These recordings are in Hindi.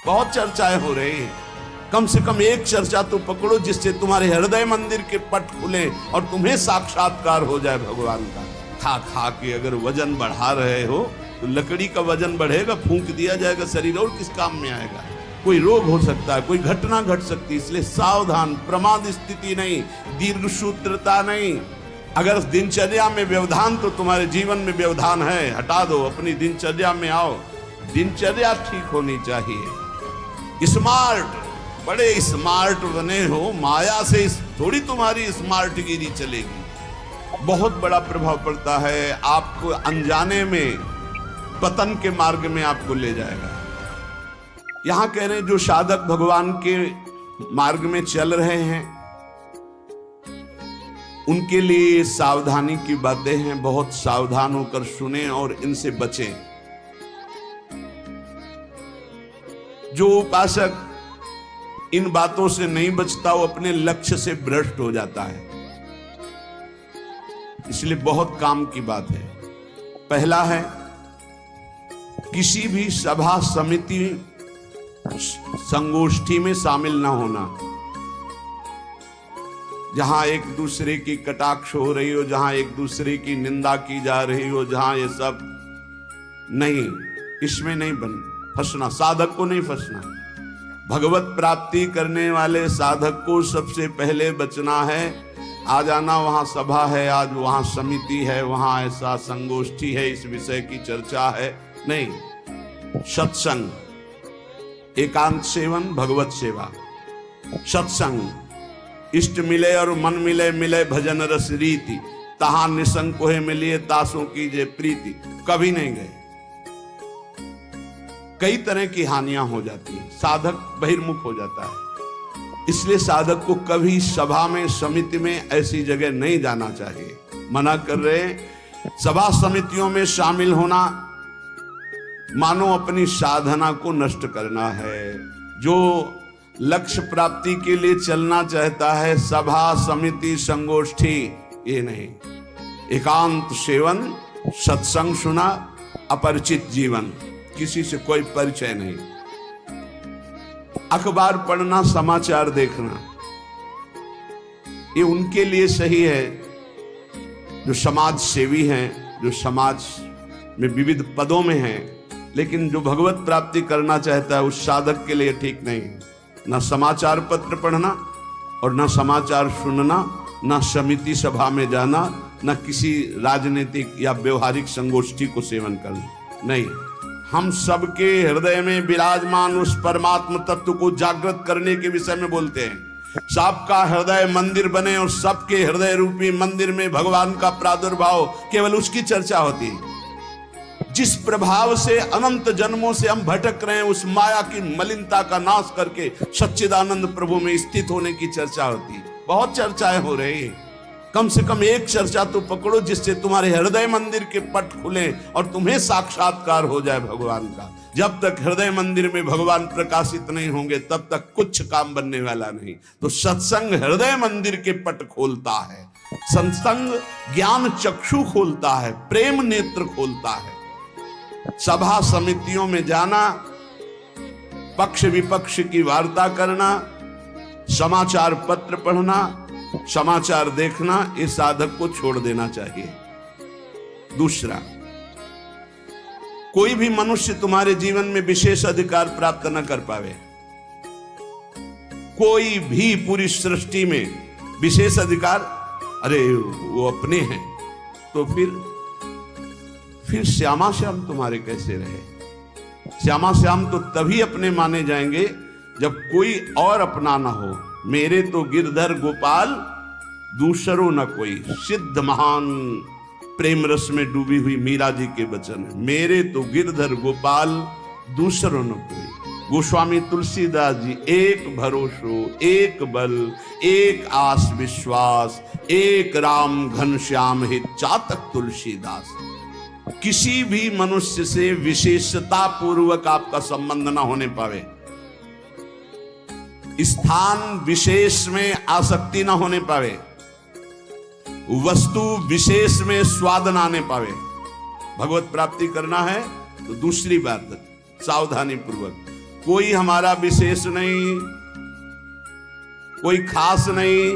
बहुत चर्चाएं हो रही हैं, कम से कम एक चर्चा तो पकड़ो जिससे तुम्हारे हृदय मंदिर के पट खुले और तुम्हें साक्षात्कार हो जाए भगवान का। खा खा के अगर वजन बढ़ा रहे हो तो लकड़ी का वजन बढ़ेगा, फूंक दिया जाएगा शरीर, और किस काम में आएगा। कोई रोग हो सकता है, कोई घटना घट सकती है, इसलिए सावधान। प्रमाद स्थिति नहीं, दीर्घ सूत्रता नहीं। अगर दिनचर्या में व्यवधान, तो तुम्हारे जीवन में व्यवधान है, हटा दो, अपनी दिनचर्या में आओ। दिनचर्या ठीक होनी चाहिए। स्मार्ट, बड़े स्मार्ट बने हो, माया से थोड़ी तुम्हारी स्मार्ट गिरी चलेगी। बहुत बड़ा प्रभाव पड़ता है, आपको अनजाने में पतन के मार्ग में आपको ले जाएगा। यहां कह रहे हैं जो साधक भगवान के मार्ग में चल रहे हैं उनके लिए सावधानी की बातें हैं। बहुत सावधान होकर सुने और इनसे बचें। जो उपासक इन बातों से नहीं बचता वो अपने लक्ष्य से भ्रष्ट हो जाता है। इसलिए बहुत काम की बात है। पहला है, किसी भी सभा समिति संगोष्ठी में शामिल ना होना जहां एक दूसरे की कटाक्ष हो रही हो, जहां एक दूसरे की निंदा की जा रही हो, जहां ये सब नहीं, इसमें नहीं फंसना। साधक को नहीं फंसना। भगवत प्राप्ति करने वाले साधक को सबसे पहले बचना है। आज आना, वहां सभा है, आज वहां समिति है, वहां ऐसा संगोष्ठी है, इस विषय की चर्चा है, नहीं। सत्संग, एकांत सेवन, भगवत सेवा, सत्संग। इष्ट मिले और मन मिले, मिले भजन रस रीति, तहां निसंग कोहे मिलिए, तासों की जे प्रीति। कभी नहीं गए। कई तरह की हानियां हो जाती है, साधक बहिर्मुख हो जाता है। इसलिए साधक को कभी सभा में, समिति में, ऐसी जगह नहीं जाना चाहिए। मना कर रहे हैं। सभा समितियों में शामिल होना मानो अपनी साधना को नष्ट करना है। जो लक्ष्य प्राप्ति के लिए चलना चाहता है, सभा समिति संगोष्ठी, ये नहीं। एकांत सेवन, सत्संग सुना, अपरिचित जीवन, किसी से कोई परिचय नहीं। अखबार पढ़ना, समाचार देखना, ये उनके लिए सही है जो समाज सेवी हैं, जो समाज में विविध पदों में हैं। लेकिन जो भगवत प्राप्ति करना चाहता है उस साधक के लिए ठीक नहीं। ना समाचार पत्र पढ़ना और ना समाचार सुनना, ना समिति सभा में जाना, ना किसी राजनीतिक या व्यवहारिक संगोष्ठी को सेवन करना, नहीं। हम सबके हृदय में विराजमान उस परमात्म तत्व को जागृत करने के विषय में बोलते हैं। सबका हृदय मंदिर बने और सबके हृदय रूपी मंदिर में भगवान का प्रादुर्भाव, केवल उसकी चर्चा होती है। जिस प्रभाव से अनंत जन्मों से हम भटक रहे हैं, उस माया की मलिनता का नाश करके सच्चिदानंद प्रभु में स्थित होने की चर्चा होती है। बहुत चर्चाएं हो रही हैं, कम से कम एक चर्चा तो पकड़ो जिससे तुम्हारे हृदय मंदिर के पट खुले और तुम्हें साक्षात्कार हो जाए भगवान का। जब तक हृदय मंदिर में भगवान प्रकाशित नहीं होंगे तब तक कुछ काम बनने वाला नहीं। तो सत्संग हृदय मंदिर के पट खोलता है, सत्संग ज्ञान चक्षु खोलता है, प्रेम नेत्र खोलता है। सभा समितियों में जाना, पक्ष विपक्ष की वार्ता करना, समाचार पत्र पढ़ना, समाचार देखना, इस साधक को छोड़ देना चाहिए। दूसरा, कोई भी मनुष्य तुम्हारे जीवन में विशेष अधिकार प्राप्त न कर पावे। कोई भी पूरी सृष्टि में विशेष अधिकार, अरे वो अपने हैं, तो फिर श्यामा श्याम तुम्हारे कैसे रहे। श्यामा श्याम तो तभी अपने माने जाएंगे जब कोई और अपना ना हो। मेरे तो गिरधर गोपाल दूसरो न कोई, सिद्ध महान प्रेम रस में डूबी हुई मीरा जी के वचन है। मेरे तो गिरधर गोपाल दूसरो न कोई। गोस्वामी तुलसीदास जी, एक भरोसो, एक बल, एक आस विश्वास, एक राम घनश्याम हित चातक तुलसीदास। किसी भी मनुष्य से विशेषता पूर्वक आपका संबंध ना होने पावे, स्थान विशेष में आसक्ति ना होने पावे, वस्तु विशेष में स्वाद ना आने पावे। भगवत प्राप्ति करना है तो दूसरी बात सावधानी पूर्वक कोई हमारा विशेष नहीं, कोई खास नहीं,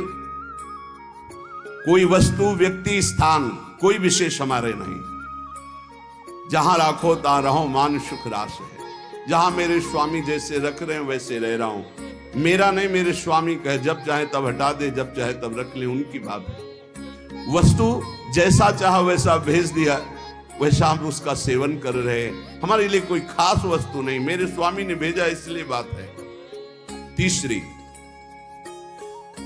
कोई वस्तु, व्यक्ति, स्थान, कोई विशेष हमारे नहीं। जहां राखो तहां रहो, मान सुख रास है। जहां मेरे स्वामी जैसे रख रहे हैं वैसे रह रहा हूं। मेरा नहीं, मेरे स्वामी कहे जब चाहे तब हटा दे, जब चाहे तब रख ले, उनकी बात है। वस्तु जैसा चाहा वैसा भेज दिया, वैसा हम उसका सेवन कर रहे हैं। हमारे लिए कोई खास वस्तु नहीं, मेरे स्वामी ने भेजा इसलिए बात है। तीसरी,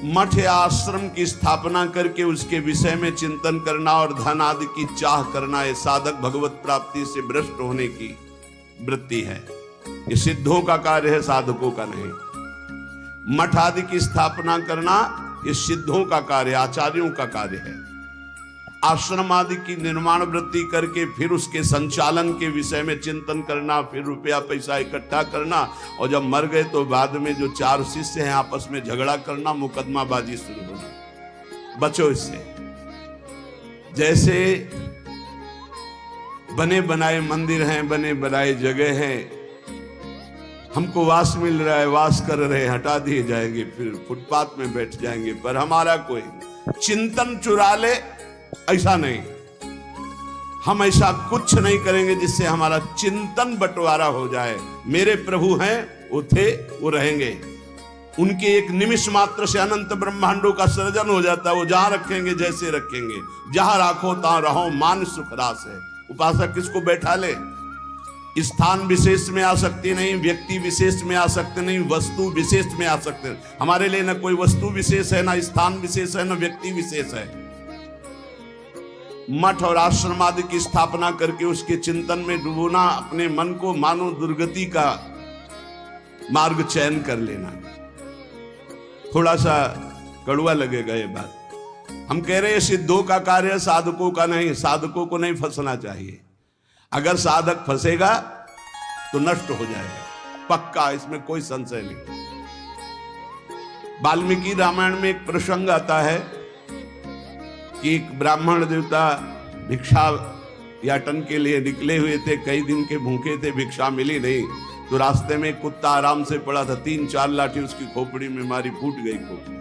मठ या आश्रम की स्थापना करके उसके विषय में चिंतन करना और धन आदि की चाह करना, यह साधक भगवत प्राप्ति से भ्रष्ट होने की वृत्ति है। ये सिद्धों का कार्य है, साधकों का नहीं। मठ आदि की स्थापना करना ये सिद्धों का कार्य, आचार्यों का कार्य है। आश्रम आदि की निर्माण वृत्ति करके फिर उसके संचालन के विषय में चिंतन करना, फिर रुपया पैसा इकट्ठा करना, और जब मर गए तो बाद में जो 4 शिष्य हैं आपस में झगड़ा करना, मुकदमाबाजी शुरू होना। बचो इससे। जैसे बने बनाए मंदिर हैं, बने बनाए जगह हैं, हमको वास मिल रहा है, वास कर रहे, हटा दिए जाएंगे, फिर फुटपाथ में बैठ जाएंगे, पर हमारा कोई चिंतन चुरा ले, ऐसा नहीं। हम ऐसा कुछ नहीं करेंगे जिससे हमारा चिंतन बंटवारा हो जाए। मेरे प्रभु हैं, वो थे, वो रहेंगे। उनके एक निमिष मात्र से अनंत ब्रह्मांडों का सृजन हो जाता है। वो जहां रखेंगे जैसे रखेंगे। जहां राखो तहां रहो, मान सुख रास है। उपासक किसको बैठा ले? स्थान विशेष में आ सकती नहीं, व्यक्ति विशेष में आ सकते नहीं, वस्तु विशेष में आ सकते नहीं। हमारे लिए ना कोई वस्तु विशेष है, ना स्थान विशेष है, ना व्यक्ति विशेष है। मठ और आश्रम आदि की स्थापना करके उसके चिंतन में डूबना, अपने मन को मानो दुर्गति का मार्ग चयन कर लेना। थोड़ा सा कड़वा लगेगा ये बात। हम कह रहे हैं सिद्धों का कार्य, साधकों का नहीं। साधकों को नहीं फंसना चाहिए। अगर साधक फंसेगा तो नष्ट हो जाएगा, पक्का, इसमें कोई संशय नहीं। वाल्मीकि रामायण में एक प्रसंग आता है कि एक ब्राह्मण देवता भिक्षा याटन के लिए निकले हुए थे, कई दिन के भूखे थे, भिक्षा मिली नहीं, तो रास्ते में कुत्ता आराम से पड़ा था, 3-4 लाठी उसकी खोपड़ी में मारी, फूट गई खोपड़ी।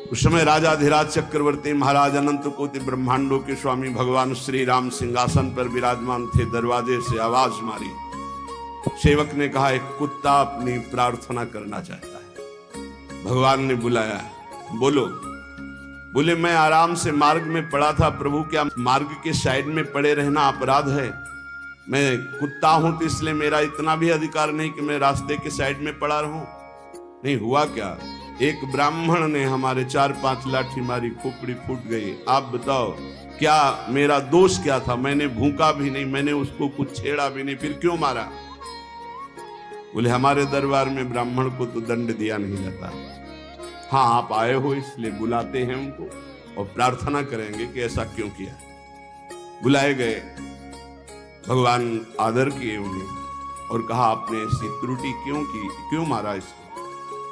उस समय राजाधिराज चक्रवर्ती महाराज अनंत कोटि ब्रह्मांडों के स्वामी भगवान श्री राम सिंहासन पर विराजमान थे। दरवाजे से आवाज मारी, सेवक ने कहा एक कुत्ता अपनी प्रार्थना करना चाहता है। भगवान ने बुलाया, बोलो। बोले मैं आराम से मार्ग में पड़ा था प्रभु, क्या मार्ग के साइड में पड़े रहना अपराध है? मैं कुत्ता हूं तो इसलिए मेरा इतना भी अधिकार नहीं कि मैं रास्ते के साइड में पड़ा रहूं। नहीं हुआ क्या, एक ब्राह्मण ने हमारे 4-5 लाठी मारी, खोपड़ी फूट गई। आप बताओ क्या मेरा दोष क्या था? मैंने भूखा भी नहीं, मैंने उसको कुछ छेड़ा भी नहीं, फिर क्यों मारा? बोले हमारे दरबार में ब्राह्मण को तो दंड दिया नहीं जाता। हाँ आप आए हो इसलिए बुलाते हैं उनको और प्रार्थना करेंगे कि ऐसा क्यों किया। बुलाए गए, भगवान आदर किए उन्हें और कहा आपने ऐसी त्रुटि क्यों की, क्यों मारा इसको?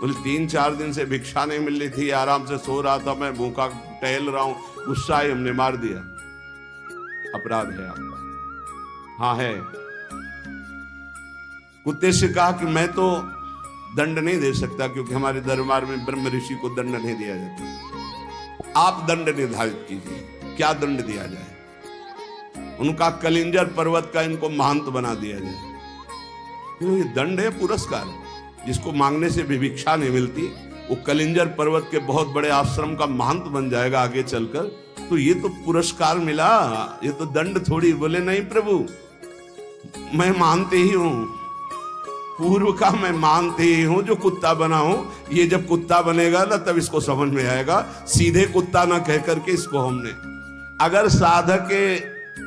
बोले 3-4 दिन से भिक्षा नहीं मिल रही थी, आराम से सो रहा था, मैं भूखा टहल रहा हूं, गुस्सा ही हमने मार दिया। अपराध है आपका। हाँ है। कुत्ते से कहा कि मैं तो दंड नहीं दे सकता क्योंकि हमारे दरबार में ब्रह्म ऋषि को दंड नहीं दिया जाता। आप दंड निर्धारित कीजिए, क्या दंड दिया जाए? उनका कलिंजर पर्वत का इनको महंत बना दिया जाए। ये दंड है, पुरस्कार। जिसको मांगने से भी भिक्षा नहीं मिलती, वो कलिंजर पर्वत के बहुत बड़े आश्रम का महंत बन जाएगा आगे चलकर, तो ये तो पुरस्कार मिला, ये तो दंड थोड़ी। बोले नहीं प्रभु, मैं मानते ही हूं, पूर्व का मैं मानते ही हूं, जो कुत्ता बना हूं, ये जब कुत्ता बनेगा ना तब इसको समझ में आएगा। सीधे कुत्ता ना कह करके इसको हमने, अगर साधक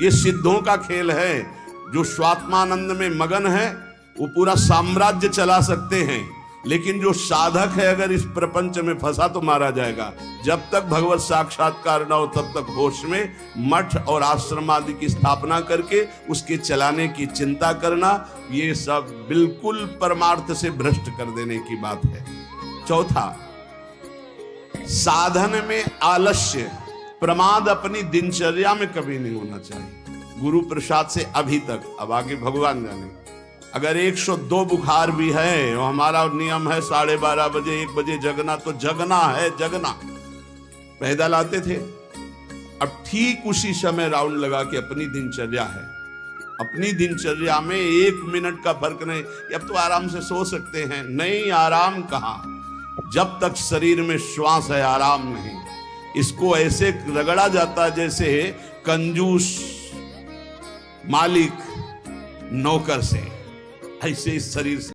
ये सिद्धों का खेल है, जो स्वात्मानंद में मगन है वो पूरा साम्राज्य चला सकते हैं, लेकिन जो साधक है अगर इस प्रपंच में फंसा तो मारा जाएगा। जब तक भगवत साक्षात्कार न हो तब तक होश में मठ और आश्रम आदि की स्थापना करके उसके चलाने की चिंता करना, ये सब बिल्कुल परमार्थ से भ्रष्ट कर देने की बात है। चौथा, साधन में आलस्य, प्रमाद अपनी दिनचर्या में कभी नहीं होना चाहिए। गुरु प्रसाद से अभी तक, अब आगे भगवान जाने, अगर 102 बुखार भी है और हमारा नियम है 12:30 बजे 1 बजे जगना, तो जगना है, जगना। पैदल आते थे, अब ठीक उसी समय राउंड लगा के अपनी दिनचर्या है, अपनी दिनचर्या में 1 मिनट का फर्क नहीं। अब तो आराम से सो सकते हैं, नहीं, आराम कहाँ, जब तक शरीर में श्वास है आराम नहीं। इसको ऐसे रगड़ा जाता जैसे कंजूस मालिक नौकर से, ऐसे इस शरीर से